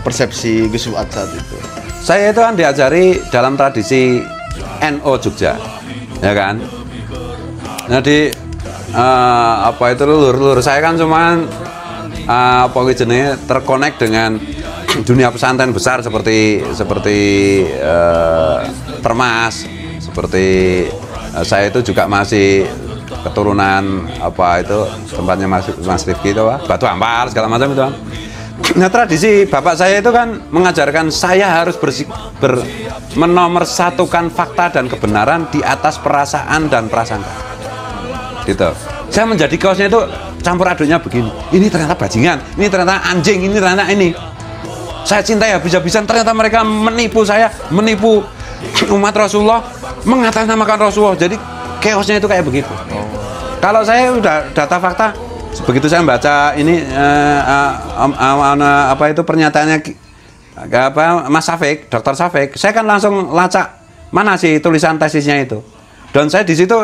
persepsi Gus Fuad saat itu? Saya itu kan diajari dalam tradisi NO Jogja, ya kan. Jadi apa itu leluhur saya kan cuman apa jenis terkonek dengan dunia pesantren besar seperti Termas, seperti saya itu juga masih keturunan apa itu tempatnya Mas Rifki itu Batu Ampar segala macam itu kan. Nah tradisi bapak saya itu kan mengajarkan saya harus menomorsatukan fakta dan kebenaran di atas perasaan dan prasangka gitu. Saya menjadi kaosnya itu campur aduknya begini, ini ternyata bajingan, ini ternyata anjing, ini ternyata ini. Saya cintai habis-habisan, ternyata mereka menipu saya, menipu umat Rasulullah, mengatasnamakan Rasulullah. Jadi chaosnya itu kayak begitu. Kalau saya udah data fakta, begitu saya membaca ini apa itu pernyataannya Mas Safik, Dr. Safik, saya kan langsung lacak mana sih tulisan tesisnya itu. Dan saya di situ,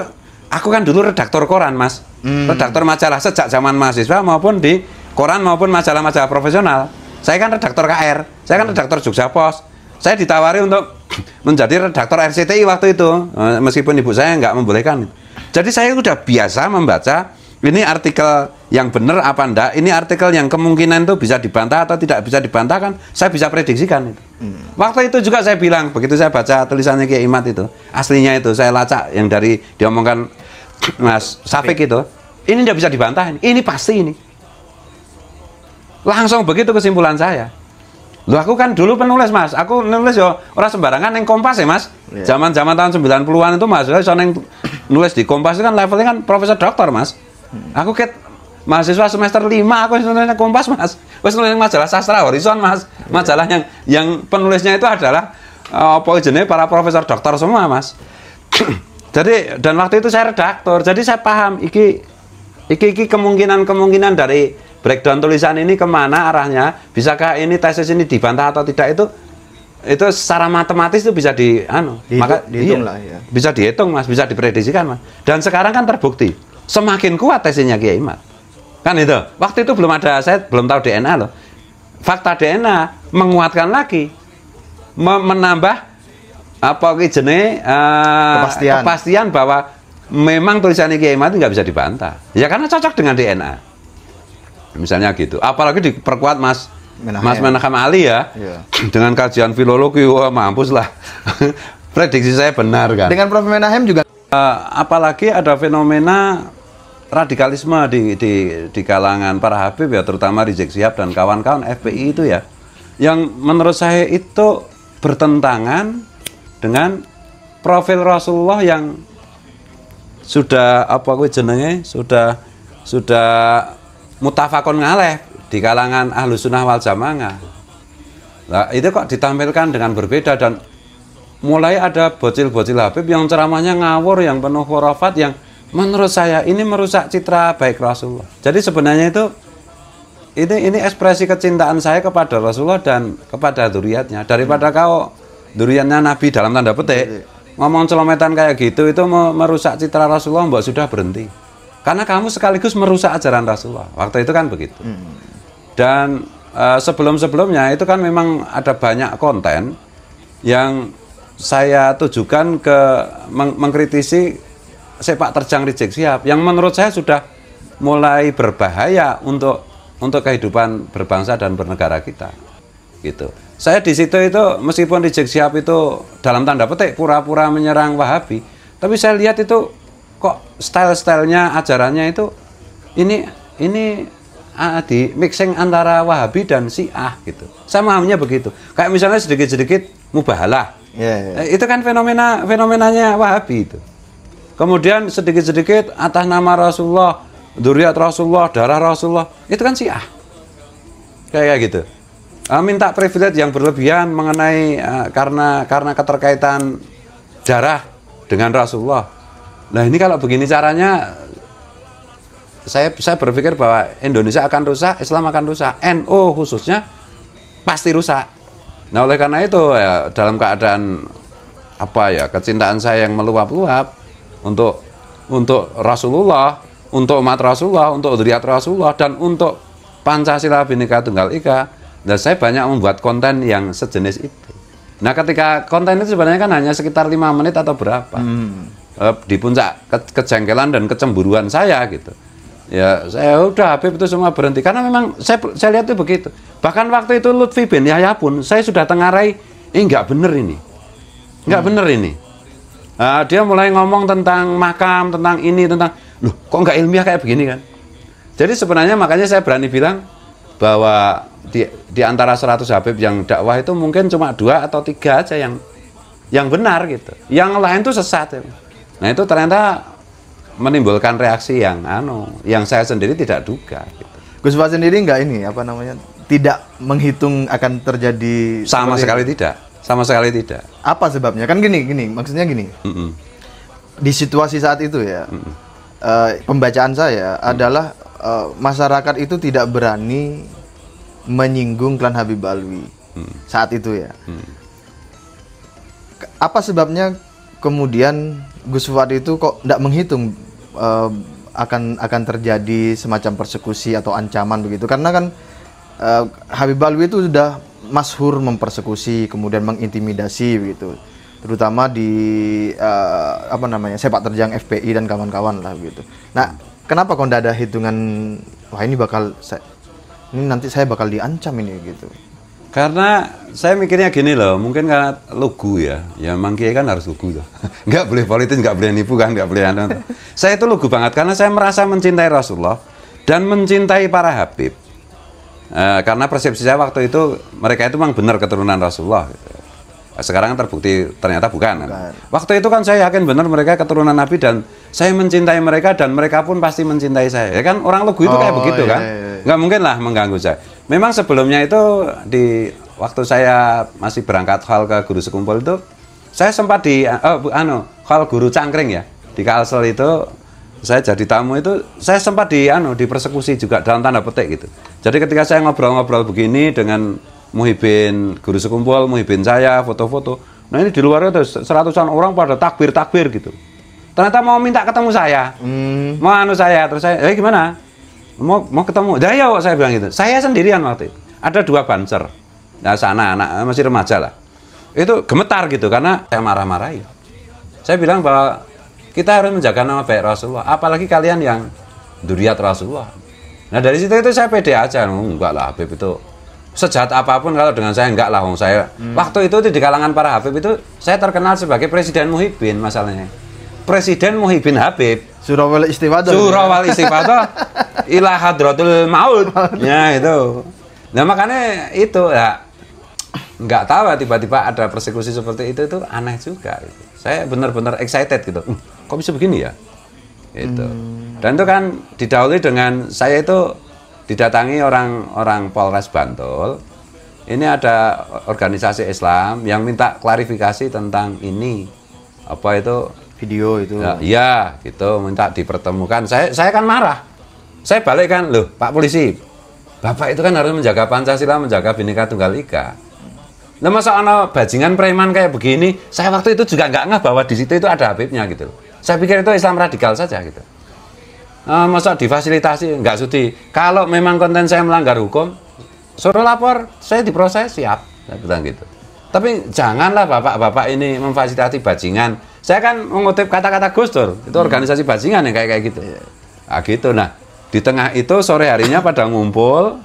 aku kan dulu redaktor koran, Mas, redaktor majalah sejak zaman mahasiswa maupun di koran maupun majalah-majalah profesional. Saya kan redaktor KR, saya kan redaktor Jogja Pos. Saya ditawari untuk menjadi redaktor RCTI waktu itu, meskipun ibu saya nggak membolehkan. Jadi saya udah biasa membaca ini artikel yang benar apa enggak, ini artikel yang kemungkinan itu bisa dibantah atau tidak bisa dibantah kan, saya bisa prediksikan itu. Waktu itu juga saya bilang, begitu saya baca tulisannya Kiai Imad itu, aslinya itu saya lacak yang dari diomongkan Mas Safik itu, ini tidak bisa dibantah, ini pasti ini. Langsung begitu kesimpulan saya. Loh aku kan dulu penulis, Mas. Aku nulis yo orang sembarangan yang Kompas ya, Mas. Zaman-zaman tahun 90-an itu Mas, saya nulis di Kompas itu kan levelnya kan profesor doktor, Mas. Aku mahasiswa semester 5 aku nulisnya Kompas, Mas. Wes nulis majalah Sastra Horizon, Mas. Majalah yang penulisnya itu adalah apa jenenge para profesor doktor semua, Mas. Jadi dan waktu itu saya redaktor. Jadi saya paham iki kemungkinan dari breakdown tulisan ini kemana arahnya, bisakah ini tesis ini dibantah atau tidak, itu secara matematis itu bisa dihitung lah ya. Bisa dihitung, Mas, bisa diprediksikan, Mas. Dan sekarang kan terbukti semakin kuat tesisnya Kiai Imad. Kan itu. Waktu itu belum ada, saya belum tahu DNA loh. Fakta DNA menguatkan lagi, menambah apa jenis kepastian bahwa memang tulisannya Kiai Imad nggak bisa dibantah. Ya karena cocok dengan DNA. Misalnya gitu, apalagi diperkuat Mas Menachem Ali ya, dengan kajian filologi, wah mampus lah. Prediksi saya benar kan. Dengan Prof Menachem juga. Apalagi ada fenomena radikalisme di kalangan para Habib ya, terutama Rizik Syihab dan kawan-kawan FPI itu ya, yang menurut saya itu bertentangan dengan profil Rasulullah yang sudah sudah mutafakun ngaleh di kalangan Ahlus Sunnah wal Jamaah. Nah, itu kok ditampilkan dengan berbeda dan mulai ada bocil-bocil Habib yang ceramahnya ngawur, yang penuh khurafat, yang menurut saya ini merusak citra baik Rasulullah. Jadi sebenarnya itu ini ekspresi kecintaan saya kepada Rasulullah dan kepada dzurriatnya. Daripada kau dzurriatnya Nabi dalam tanda petik ngomong celometan kayak gitu, itu merusak citra Rasulullah, mbak sudah berhenti. Karena kamu sekaligus merusak ajaran Rasulullah. Waktu itu kan begitu. Dan sebelum-sebelumnya itu kan memang ada banyak konten yang saya tujukan ke mengkritisi sepak terjang Rizik Syihab yang menurut saya sudah mulai berbahaya untuk kehidupan berbangsa dan bernegara kita. Gitu. Saya di situ itu meskipun Rizik Syihab itu dalam tanda petik pura-pura menyerang Wahabi, tapi saya lihat itu kok style-stylenya, ajarannya itu ini di mixing antara Wahabi dan Syiah gitu. Saya memahaminya begitu. Kayak misalnya sedikit-sedikit mubahalah. Itu kan fenomenanya Wahabi itu. Kemudian sedikit-sedikit atas nama Rasulullah, dzurriat Rasulullah, darah Rasulullah, itu kan Syiah. Kayak gitu. Minta privilege yang berlebihan mengenai karena keterkaitan darah dengan Rasulullah. Nah ini kalau begini caranya, saya berpikir bahwa Indonesia akan rusak, Islam akan rusak, NU khususnya pasti rusak. Nah oleh karena itu ya, dalam keadaan kecintaan saya yang meluap-luap untuk Rasulullah, untuk umat Rasulullah, untuk dzurriat Rasulullah, dan untuk Pancasila Bhinneka Tunggal Ika, Nah, saya banyak membuat konten yang sejenis itu. Nah, ketika konten itu sebenarnya kan hanya sekitar 5 menit atau berapa. Di puncak kejengkelan dan kecemburuan saya gitu. Ya, saya udah Habib itu semua berhenti karena memang saya lihat itu begitu. Bahkan waktu itu Lutfi bin Yahya pun saya sudah tengarai, nggak bener ini. Nggak bener ini. Dia mulai ngomong tentang makam, tentang ini, tentang loh, kok nggak ilmiah kayak begini kan? Jadi sebenarnya makanya saya berani bilang bahwa di antara 100 Habib yang dakwah itu mungkin cuma 2 atau 3 aja yang benar gitu. Yang lain tuh sesat. Nah, itu ternyata menimbulkan reaksi yang saya sendiri tidak duga gitu. Gus Fuad sendiri nggak ini apa namanya, tidak menghitung akan terjadi sama sekali tidak. Sama sekali tidak. Apa sebabnya? Kan gini, maksudnya gini. Di situasi saat itu ya, pembacaan saya adalah masyarakat itu tidak berani menyinggung klan Habib Alwi saat itu ya. Apa sebabnya kemudian Gus Fuad itu kok tidak menghitung akan terjadi semacam persekusi atau ancaman begitu? Karena kan Habib Alwi itu sudah masyhur mempersekusi, kemudian mengintimidasi begitu, terutama di sepak terjang FPI dan kawan-kawan lah begitu. Nah, kenapa kok tidak ada hitungan, wah ini nanti saya bakal diancam ini gitu? Karena saya mikirnya gini loh, mungkin karena lugu ya Mang Kiai kan harus lugu loh. Nggak boleh politis, nggak boleh nipu kan, nggak boleh Saya itu lugu banget karena saya merasa mencintai Rasulullah dan mencintai para Habib. Karena persepsi saya waktu itu mereka itu memang benar keturunan Rasulullah gitu. Sekarang terbukti ternyata bukan kan? Waktu itu kan saya yakin benar mereka keturunan Nabi dan saya mencintai mereka dan mereka pun pasti mencintai saya. Ya kan orang lugu itu kayak begitu kan? Nggak mungkin lah mengganggu saya. Memang sebelumnya itu di waktu saya masih berangkat hal ke Guru Sekumpul itu saya sempat di hal Guru Cangkring ya di Kalsel itu saya jadi tamu itu saya sempat dipersekusi juga dalam tanda petik gitu. Jadi ketika saya ngobrol-ngobrol begini dengan Muhyiddin Guru Sekumpul, Muhyiddin saya foto-foto. Nah ini di luar itu 100-an orang pada takbir gitu. Ternyata mau minta ketemu saya, mau saya terus saya, gimana? Mau ketemu? Dah ya saya bilang gitu. Saya sendirian waktu itu. Ada 2 banser. Nah sana anak masih remaja lah. Itu gemetar gitu karena saya marah-marahi. Saya bilang bahwa kita harus menjaga nama baik Rasulullah. Apalagi kalian yang dzurriyyat Rasulullah. Nah dari situ itu saya pede aja. Enggak lah Habib itu sejahat apapun kalau dengan saya enggak lah. Saya waktu itu di kalangan para Habib itu saya terkenal sebagai Presiden Muhyiddin masalahnya. Presiden Muhyiddin Habib. Surawal Istifadah. Surawal Istifadah ila hadratul maut. Ya itu. Nah makanya itu ya nggak tahu tiba-tiba ada persekusi seperti itu aneh juga. Gitu. Saya benar-benar excited gitu. Kok bisa begini ya? Itu. Dan itu kan didahului dengan saya itu didatangi orang Polres Bantul. Ini ada organisasi Islam yang minta klarifikasi tentang ini. Apa itu? Video itu. Ya, gitu minta dipertemukan. Saya kan marah. Saya balik kan, loh Pak Polisi, Bapak itu kan harus menjaga Pancasila, menjaga Bhinneka Tunggal Ika. Nah masa ana bajingan preman kayak begini, saya waktu itu juga nggak ngeh bahwa di situ itu ada Habibnya gitu. Saya pikir itu Islam radikal saja gitu. Masa difasilitasi, nggak sudi. Kalau memang konten saya melanggar hukum, suruh lapor, saya diproses, siap. Saya bilang gitu. Tapi janganlah bapak-bapak ini memfasilitasi bajingan. Saya kan mengutip kata-kata Gus Dur, itu organisasi bajingan yang kayak gitu. Nah gitu, nah di tengah itu sore harinya pada ngumpul,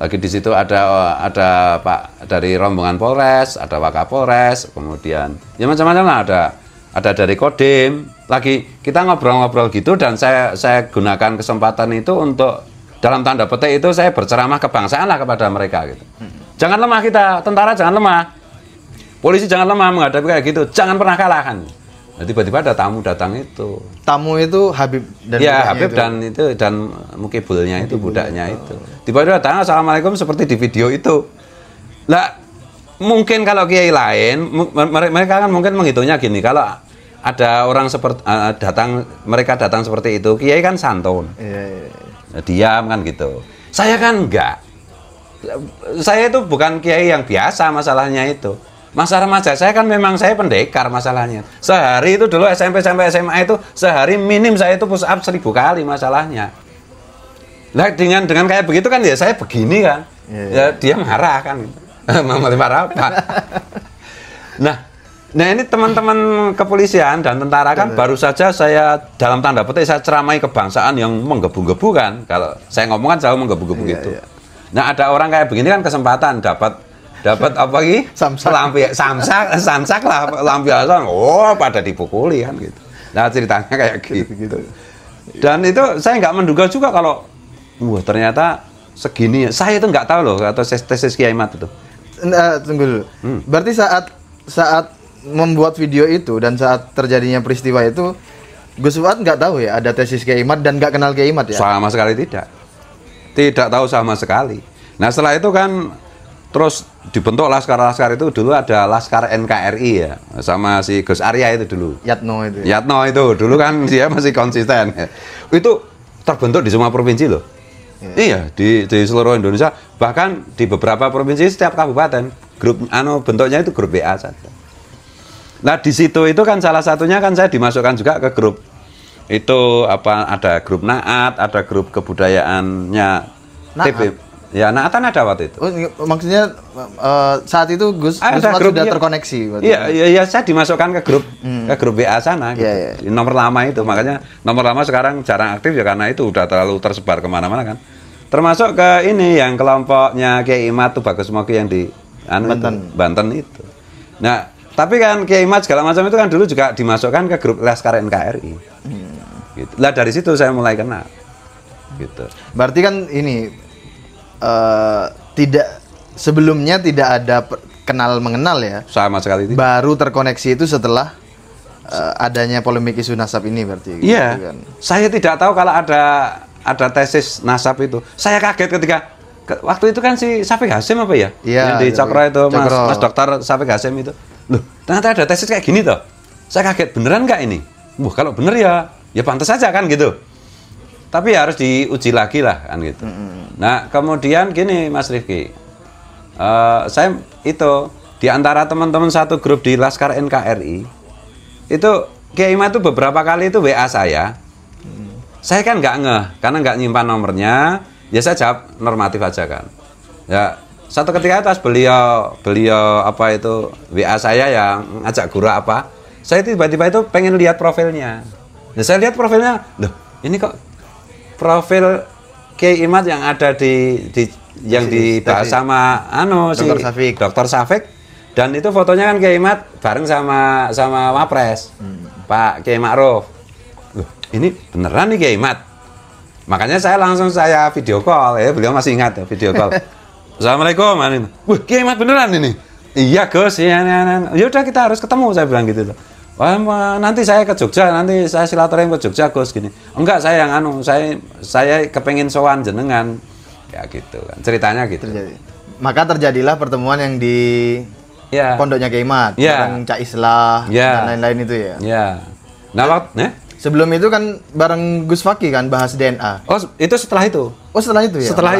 lagi di situ ada Pak dari rombongan Polres, ada Wakapolres, kemudian ya macam-macam lah, ada dari Kodim. Lagi kita ngobrol-ngobrol gitu dan saya gunakan kesempatan itu untuk dalam tanda petik itu saya berceramah kebangsaan lah kepada mereka gitu. Jangan lemah kita, tentara jangan lemah. Polisi jangan lemah menghadapi kayak gitu, jangan pernah kalahkan. Nah, tiba-tiba ada tamu datang itu. Tamu itu Habib dan Habib dan mukibulnya itu, budaknya itu. Tiba-tiba datang, assalamualaikum seperti di video itu. Lah, mungkin kalau kiai lain, mereka kan mungkin menghitungnya gini, kalau ada orang mereka datang seperti itu, kiai kan santun, diam kan gitu. Saya kan enggak. Saya itu bukan kiai yang biasa masalahnya itu. Masa remaja saya kan memang saya pendekar masalahnya. Sehari itu dulu SMP sampai SMA itu sehari minim saya itu push up 1000 kali masalahnya. Lah dengan kayak begitu kan ya saya begini kan. Ya dia marah kan. Marah apa? Nah ini teman-teman kepolisian dan tentara kan baru saja saya dalam tanda petik saya ceramai kebangsaan yang menggebu-gebu kan. Kalau saya ngomong kan selalu menggebu-gebu gitu. Nah ada orang kayak begini kan kesempatan dapat apa lagi? Samsak lah lampiasan. Oh pada dipukuli kan gitu. Nah ceritanya kayak gitu. Dan itu saya nggak menduga juga kalau wah ternyata segini. Saya itu nggak tahu loh atau tesis Kiai Mat itu. Tunggu dulu. Berarti saat membuat video itu dan saat terjadinya peristiwa itu Gus Fuad nggak tahu ya ada tesis Kiai Mat dan nggak kenal Kiai Mat ya? Sama sekali tidak tahu sama sekali. Nah setelah itu kan terus dibentuk laskar itu. Dulu ada Laskar NKRI ya sama si Gus Arya itu dulu. Yatno itu dulu kan dia masih konsisten. Itu terbentuk di semua provinsi loh. Iya di seluruh Indonesia, bahkan di beberapa provinsi setiap kabupaten grup bentuknya itu grup WA saja. Nah di situ itu kan salah satunya kan saya dimasukkan juga ke grup itu ada grup Naat, ada grup kebudayaannya TB. Ya Naatan ada waktu itu. Oh, maksudnya saat itu Gus grup sudah terkoneksi. Iya saya dimasukkan ke grup WA sana. Gitu. Nomor lama itu makanya nomor lama sekarang jarang aktif ya karena itu udah terlalu tersebar kemana-mana kan. Termasuk ke ini yang kelompoknya Kiai Imat tuh Bagus Moki yang di Banten itu. Nah tapi kan Kiai Mat segala macam itu kan dulu juga dimasukkan ke grup Laskar NKRI. Gitu. Lah dari situ saya mulai kenal. Gitu. Berarti kan ini sebelumnya tidak ada kenal mengenal ya? Sama sekali tidak. Baru terkoneksi itu setelah adanya polemik isu nasab ini berarti. Iya. Gitu kan. Saya tidak tahu kalau ada tesis nasab itu. Saya kaget ketika waktu itu kan si Syafiq Hasyim apa ya? Iya. Yang di Cokro itu Mas Dokter Syafiq Hasyim itu. Loh, ternyata ada tesis kayak gini toh. Saya kaget, beneran nggak ini? Wah, kalau bener ya pantas saja kan gitu. Tapi ya harus diuji lagi lah kan gitu. Nah, kemudian gini Mas Rifki. Saya itu di antara teman-teman satu grup di Laskar NKRI itu Kiai Mat itu beberapa kali itu WA saya. Saya kan nggak ngeh karena nggak nyimpan nomornya. Ya saya jawab normatif aja kan. Ya satu ketika pas beliau apa itu WA saya yang ngajak guru apa, saya tiba-tiba itu pengen lihat profilnya. Nah, saya lihat profilnya, loh ini kok profil Kiai Imat yang ada yang dibahas sama si Dr. Syafiq dan itu fotonya kan Kiai Imat bareng sama Wapres Pak Kiai Ma'ruf. Loh, ini beneran nih Kiai Imat. Makanya saya langsung video call ya, beliau masih ingat ya video call. Assalamualaikum, wah Kiai Mat beneran ini? Iya Gus, ya udah kita harus ketemu saya bilang gitu. Wah nanti saya ke Jogja, nanti saya silaturahim ke Jogja Gus gini. Enggak saya yang saya kepengen sowan jenengan, ya gitu kan ceritanya gitu. Maka terjadilah pertemuan yang di pondoknya Kiai Mat, bareng Cak Islah dan lain-lain itu ya. Iya. Nah sebelum itu kan bareng Gus Fakih kan bahas DNA. Oh itu setelah itu. Oh setelah itu ya? Setelah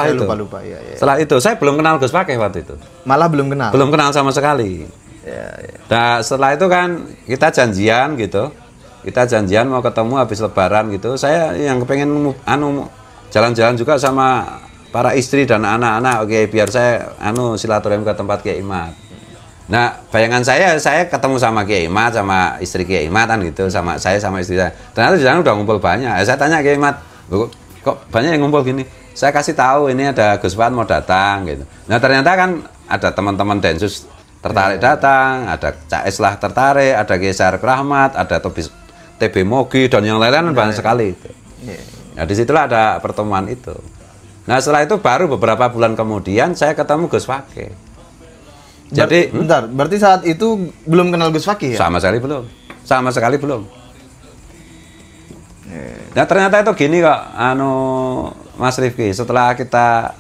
itu. Lupa. Ya. Setelah itu, saya belum kenal Gus Fakih waktu itu. Malah belum kenal? Belum kenal sama sekali. Ya. Nah setelah itu kan kita janjian gitu. Kita janjian mau ketemu habis lebaran gitu. Saya yang kepengen jalan-jalan juga sama para istri dan anak-anak. Oke biar saya silaturahim ke tempat Kiai Imat. Nah, bayangan saya ketemu sama Kiai Imat, sama istri Kiai Imat kan gitu, sama istri saya. Ternyata di sana udah ngumpul banyak. Saya tanya Kiai Imat, kok banyak yang ngumpul gini? Saya kasih tahu ini ada Gus Fuad mau datang gitu. Nah, ternyata kan ada teman-teman Densus tertarik datang, ada Cak Islah tertarik, ada Kiai Syarif Rahmat, ada TB Mogi dan yang lain-lain banyak sekali itu. Nah, disitulah ada pertemuan itu. Nah, setelah itu baru beberapa bulan kemudian saya ketemu Gus Fakih. Jadi bentar, berarti saat itu belum kenal Gus Fakih ya? Sama sekali belum. Nah ternyata itu gini kok, Mas Rifki, setelah kita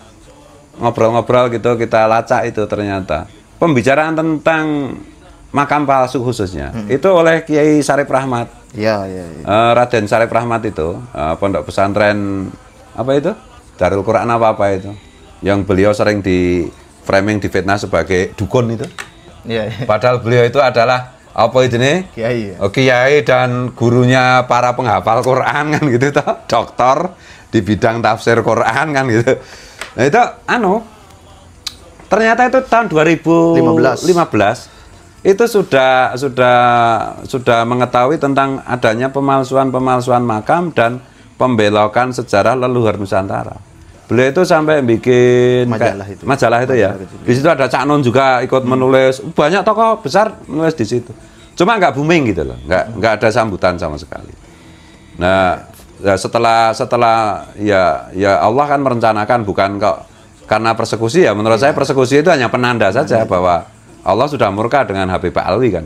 ngobrol-ngobrol gitu, kita lacak itu ternyata pembicaraan tentang makam palsu khususnya itu oleh Kiai Syarif Rahmat. Iya. Raden Syarif Rahmat itu pondok pesantren apa itu? Darul Quran apa itu? Yang beliau sering di framing difitnah sebagai dukun itu. Iya. Padahal beliau itu adalah apa itu nih? Kiai dan gurunya para penghafal Quran kan gitu toh, doktor di bidang tafsir Quran kan gitu. Nah itu ternyata itu tahun 2015 itu sudah mengetahui tentang adanya pemalsuan makam dan pembelokan sejarah leluhur Nusantara. Beliau itu sampai bikin majalah itu ya. Di situ ada Cak Nun juga ikut menulis, banyak tokoh besar menulis di situ. Cuma nggak booming gitu loh, nggak ada sambutan sama sekali. Nah, ya setelah ya Allah kan merencanakan, bukan kok karena persekusi ya. Menurut saya persekusi itu hanya penanda saja bahwa Allah sudah murka dengan Habib Alwi kan.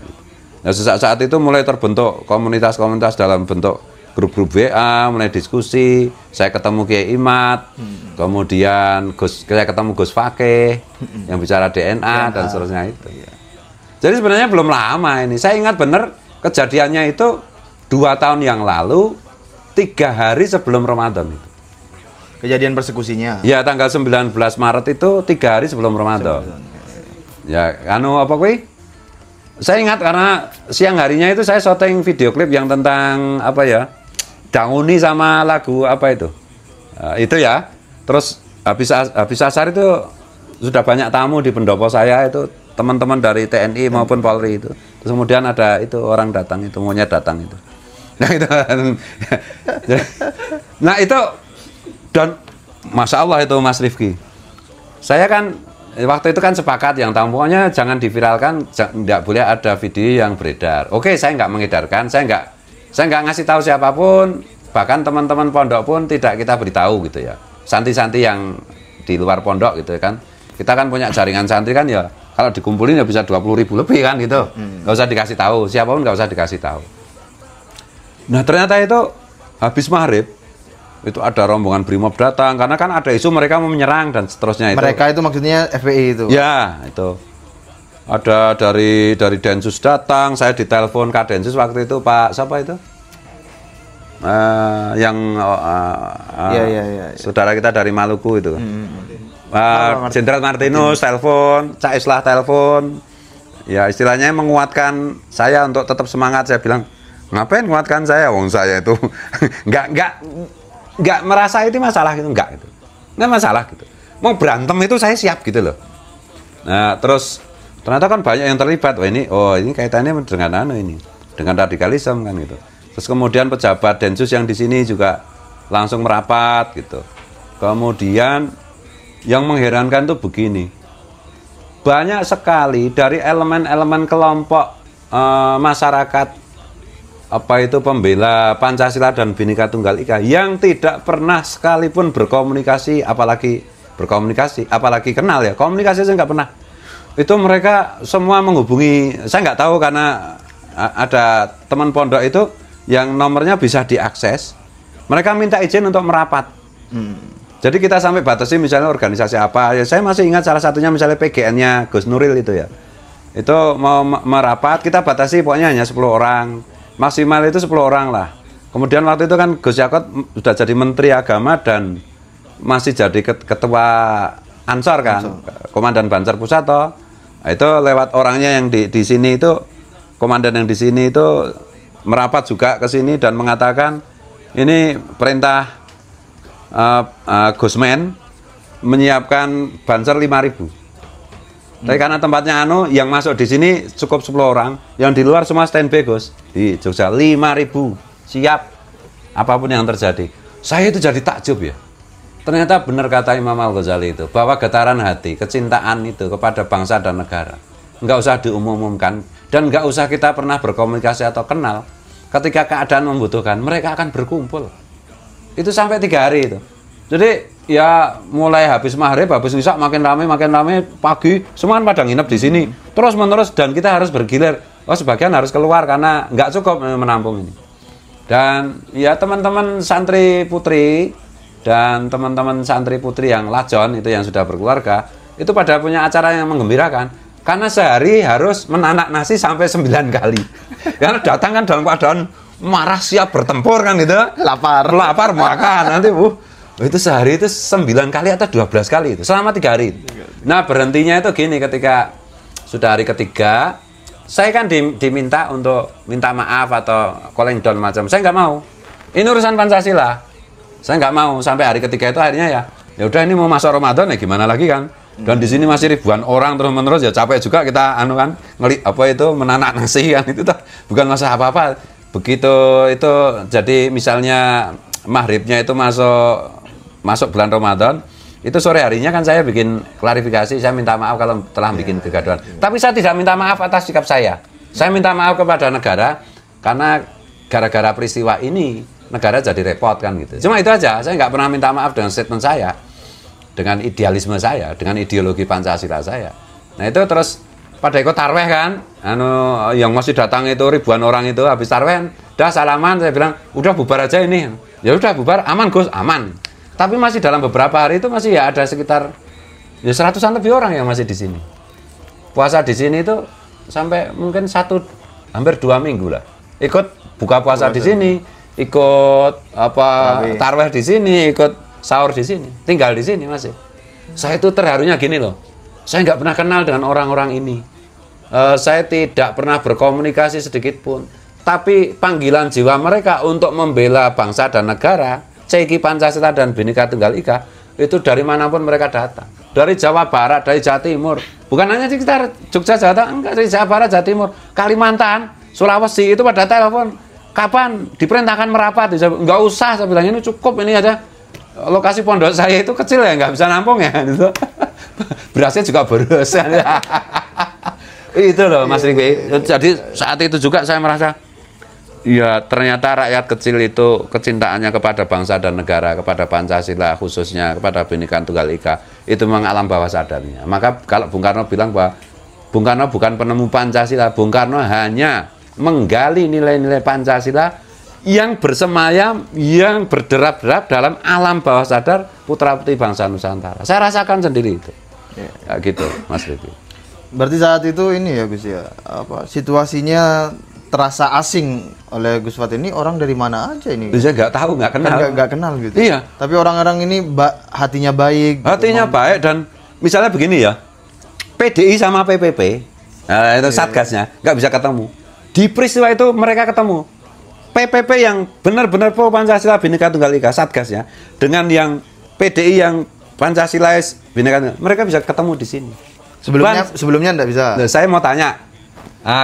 Nah, saat itu mulai terbentuk komunitas-komunitas dalam bentuk grup-grup WA, mulai diskusi. Saya ketemu Kiai Imat, kemudian saya ketemu Gus Fakih yang bicara DNA dan seterusnya itu. Jadi sebenarnya belum lama ini. Saya ingat benar kejadiannya itu 2 tahun yang lalu, 3 hari sebelum Ramadan itu. Kejadian persekusinya? Ya, tanggal 19 Maret itu 3 hari sebelum Ramadan. Ya, apa kuwi? Saya ingat karena siang harinya itu saya syuting video klip yang tentang apa ya? Danguni sama lagu apa itu? Itu ya. Terus habis asar itu sudah banyak tamu di pendopo saya itu, teman-teman dari TNI maupun Polri itu. Terus kemudian ada itu orang datang itu, maunya datang itu. Nah itu, nah itu dan Masya Allah itu Mas Rifki. Saya kan waktu itu kan sepakat yang tamu pokoknya jangan diviralkan, tidak boleh ada video yang beredar. Oke, saya nggak mengedarkan, saya nggak ngasih tahu siapapun, bahkan teman-teman pondok pun tidak kita beritahu gitu ya. Santri-santri yang di luar pondok gitu kan. Kita kan punya jaringan santri kan ya. Kalau dikumpulin ya bisa 20.000 lebih kan gitu. Nggak usah dikasih tahu, siapapun nggak usah dikasih tahu. Nah ternyata itu habis maghrib itu ada rombongan Brimob datang karena kan ada isu mereka mau menyerang dan seterusnya itu. Mereka itu maksudnya FPI itu. Ya itu. Ada dari Densus datang, saya ditelepon Kak Densus waktu itu Pak siapa itu? Saudara kita dari Maluku itu. Jenderal Martinus telepon, Cak Islah telepon. Ya istilahnya menguatkan saya untuk tetap semangat. Saya bilang, ngapain menguatkan saya? Wong saya itu nggak merasa itu masalah gitu, nggak masalah gitu. Mau berantem itu saya siap gitu loh. Nah terus ternyata kan banyak yang terlibat. Ini kaitannya dengan dengan radikalisme kan gitu. Terus kemudian pejabat Densus yang di sini juga langsung merapat gitu. Kemudian yang mengherankan tuh begini, banyak sekali dari elemen-elemen kelompok masyarakat apa itu pembela Pancasila dan Bhinneka Tunggal Ika yang tidak pernah sekalipun berkomunikasi, apalagi kenal ya, komunikasi saya nggak pernah. Itu mereka semua menghubungi, saya nggak tahu karena ada teman pondok itu yang nomornya bisa diakses, mereka minta izin untuk merapat. Jadi kita sampai batasi misalnya organisasi apa, ya saya masih ingat salah satunya misalnya PGN-nya Gus Nuril itu ya. Itu mau merapat, kita batasi pokoknya hanya 10 orang. Maksimal itu 10 orang lah. Kemudian waktu itu kan Gus Yakut sudah jadi Menteri Agama dan masih jadi ketua Ansor kan, Komandan Banser Pusat toh. Nah, itu lewat orangnya yang di sini itu, komandan yang di sini itu merapat juga ke sini dan mengatakan ini perintah Gusmen menyiapkan Banser 5.000. Tapi karena tempatnya yang masuk di sini cukup 10 orang, yang di luar semua standby Gus. Di Jogja 5.000 siap apapun yang terjadi. Saya itu jadi takjub ya. Ternyata benar kata Imam Al-Ghazali itu, bahwa getaran hati, kecintaan itu kepada bangsa dan negara nggak usah diumumkan dan nggak usah kita pernah berkomunikasi atau kenal. Ketika keadaan membutuhkan, mereka akan berkumpul. Itu sampai 3 hari itu. Jadi ya mulai habis maghrib, habis isya makin ramai pagi, semua pada nginep di sini. Terus menerus dan kita harus bergilir. Sebagian harus keluar karena nggak cukup menampung ini. Dan ya teman-teman santri putri dan teman-teman santri putri yang lajon itu yang sudah berkeluarga itu pada punya acara yang menggembirakan. Karena sehari harus menanak nasi sampai 9 kali. Karena datang kan dalam keadaan marah siap bertempur kan gitu. Lapar makan nanti itu sehari itu 9 kali atau 12 kali itu selama 3 hari. Nah berhentinya itu gini, ketika sudah hari ketiga saya kan diminta untuk minta maaf atau calling down macam. Saya nggak mau. Ini urusan Pancasila. Saya nggak mau sampai hari ketiga itu akhirnya ya Ya udah ini mau masuk Ramadan ya gimana lagi kan? Dan di sini masih ribuan orang terus-menerus, ya capek juga kita kan menanak nasi kan, itu bukan masalah apa-apa. Begitu itu jadi misalnya maghribnya itu masuk bulan Ramadan, itu sore harinya kan saya bikin klarifikasi, saya minta maaf kalau telah bikin kegaduhan. Tapi saya tidak minta maaf atas sikap saya. Saya minta maaf kepada negara karena gara-gara peristiwa ini negara jadi repot kan gitu. Cuma itu aja, saya nggak pernah minta maaf dengan statement saya, dengan idealisme saya, dengan ideologi Pancasila saya. Nah itu terus pada ikut tarweh kan, yang masih datang itu ribuan orang itu habis tarweh, udah salaman, saya bilang udah bubar aja ini. Ya udah bubar, aman Gus, aman. Tapi masih dalam beberapa hari itu masih ya ada sekitar ya 100-an lebih orang yang masih di sini. Puasa di sini itu sampai mungkin hampir 2 minggu lah. Ikut buka puasa di sini, ikut tarweh di sini, ikut sahur di sini, tinggal di sini masih. Saya itu terharunya gini loh, saya nggak pernah kenal dengan orang-orang ini. Saya tidak pernah berkomunikasi sedikit pun. Tapi panggilan jiwa mereka untuk membela bangsa dan negara, CIKI Pancasila dan Bhinneka Tunggal Ika, itu dari manapun mereka datang. Dari Jawa Barat, dari Jawa Timur. Bukan hanya di sekitar Jogja, Jawa Tengah, enggak, dari Jawa Barat, Jawa Timur, Kalimantan, Sulawesi, itu pada telepon. Kapan diperintahkan merapat? Enggak usah, saya bilang ini cukup, ini aja. Lokasi pondok saya itu kecil ya, nggak bisa nampung ya. Gitu. Berasnya juga boros. Itu loh Mas Riki. Jadi saat itu juga saya merasa, ya ternyata rakyat kecil itu kecintaannya kepada bangsa dan negara, kepada Pancasila khususnya, kepada Bhinneka Tunggal Ika, itu memang alam bawah sadarnya. Maka kalau Bung Karno bilang bahwa Bung Karno bukan penemu Pancasila, Bung Karno hanya menggali nilai-nilai Pancasila yang bersemayam, yang berderap-derap dalam alam bawah sadar putra-putri bangsa Nusantara. Saya rasakan sendiri itu. Ya, gitu, Mas Riki. Berarti saat itu ini ya Gus ya, situasinya terasa asing oleh Gus Fat ini, orang dari mana aja ini? Saya nggak tahu, nggak kenal. Nggak kenal gitu. Iya. Tapi orang-orang ini hatinya baik. Hatinya baik, dan misalnya begini ya, PDI sama PPP, nah, itu satgasnya nggak bisa ketemu. Di peristiwa itu mereka ketemu. PPP yang benar-benar pro Pancasila Bhinneka Tunggal Ika, satgasnya, dengan yang PDI yang Pancasilais Bhinneka Tunggal, mereka bisa ketemu di sini. Sebelumnya enggak bisa. Nah, saya mau tanya,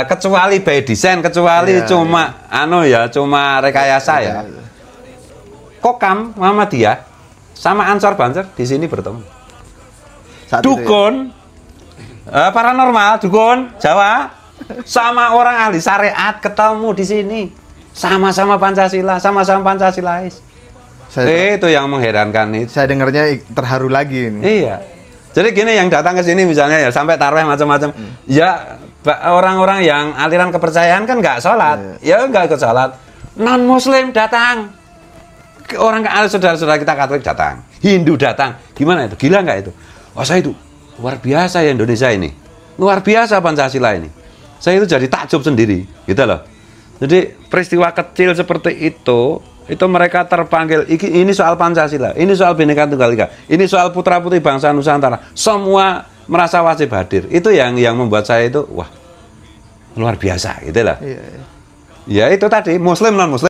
kecuali by design, kecuali cuma rekayasa ya. Kokam Muhammadiyah sama Ansor Banser di sini bertemu. Dukun, paranormal, dukun Jawa sama orang ahli syariat ketemu di sini. Sama-sama Pancasila, sama-sama Pancasilais. Itu yang mengherankan itu. Saya dengarnya terharu lagi ini. Iya. Jadi gini, yang datang ke sini misalnya ya sampai tarawih macam-macam. Ya orang-orang yang aliran kepercayaan kan nggak sholat, ya nggak ikut sholat. Non Muslim datang, orang saudara-saudara kita Katolik datang, Hindu datang. Gimana itu? Gila nggak itu? Oh saya itu luar biasa ya Indonesia ini, luar biasa Pancasila ini. Saya itu jadi takjub sendiri, gitu loh. Jadi peristiwa kecil seperti itu mereka terpanggil, ini soal Pancasila, ini soal Bhinneka Tunggal Ika, ini soal putra-putri bangsa Nusantara, semua merasa wajib hadir. Itu yang membuat saya itu, wah, luar biasa, gitu lah. Ya itu tadi, Muslim non-Muslim.